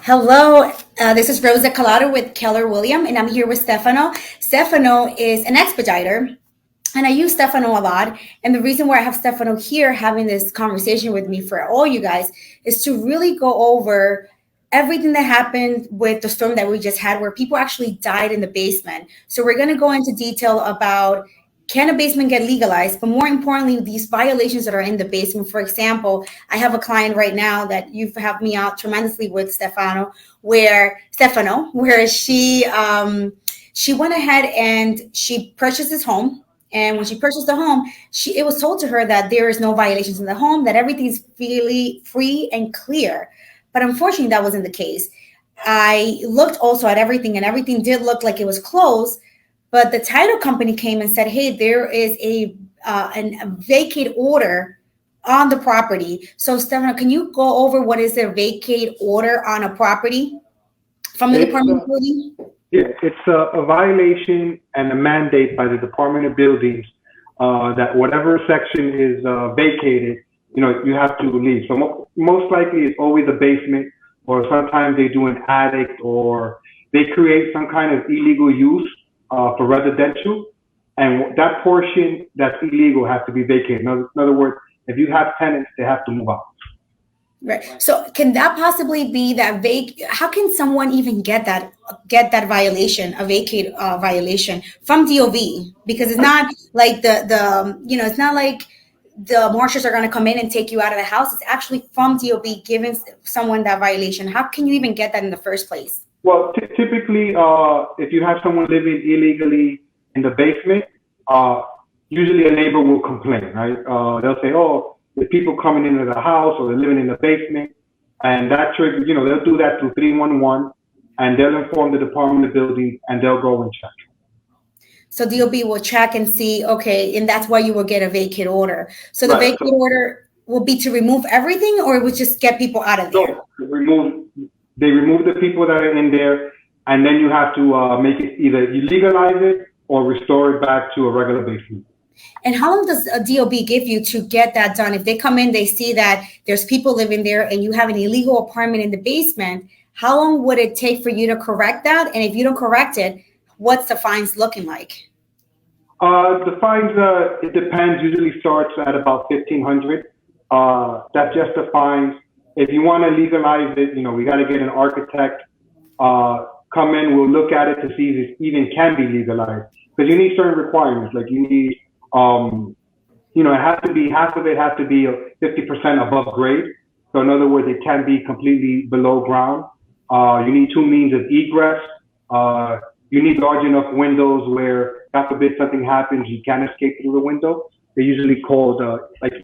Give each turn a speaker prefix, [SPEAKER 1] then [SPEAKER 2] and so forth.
[SPEAKER 1] Hello, this is Rosa Collado with Keller William, and I'm here with Stefano. Stefano is an expediter, and I use Stefano a lot. And the reason why I have Stefano here having this conversation with me for all you guys is to really go over everything that happened with the storm that we just had, where people actually died in the basement. So we're going to go into detail about, can a basement get legalized? But more importantly, these violations that are in the basement. For example, I have a client right now that you've helped me out tremendously with, where she went ahead and she purchased this home. And when she purchased the home, it was told to her that there is no violations in the home, that everything's really free and clear. But unfortunately, that wasn't the case. I looked also at everything, and everything did look like it was closed. But the title company came and said, "Hey, there is a vacate order on the property." So, Stefano, can you go over what is a vacate order on a property from the Department of Building?
[SPEAKER 2] Yeah, it's a violation and a mandate by the Department of Buildings that whatever section is vacated, you have to leave. So most likely it's always a basement, or sometimes they do an attic, or they create some kind of illegal use for residential, and that portion that's illegal has to be vacated. In other words, if you have tenants, they have to move out.
[SPEAKER 1] Right. So can that possibly be that how can someone even get that violation, a vacate violation from DOB? Because it's not like it's not like the marshals are going to come in and take you out of the house. It's actually from DOB giving someone that violation. How can you even get that in the first place?
[SPEAKER 2] Well, typically, if you have someone living illegally in the basement, usually a neighbor will complain, right? They'll say, "Oh, the people coming into the house, or they're living in the basement," and that triggers, they'll do that through 311, and they'll inform the Department of Buildings, and they'll go and check.
[SPEAKER 1] So DOB will check and see, okay, and that's why you will get a vacate order. So the vacate order will be to remove everything, or it would just get people out of there?
[SPEAKER 2] No, they remove the people that are in there, and then you have to make it, either you legalize it or restore it back to a regular basement.
[SPEAKER 1] And how long does a DOB give you to get that done? If they come in, they see that there's people living there and you have an illegal apartment in the basement, how long would it take for you to correct that? And if you don't correct it, what's the fines looking like?
[SPEAKER 2] The fines, it depends, usually starts at about $1,500. That's just the fines. If you want to legalize it, we got to get an architect, come in, we'll look at it to see if it even can be legalized. Because you need certain requirements, like you need, it has to be, half of it has to be 50% above grade. So in other words, it can't be completely below ground. You need 2 means of egress. You need large enough windows where, God forbid something happens, you can't escape through the window. They're usually called, like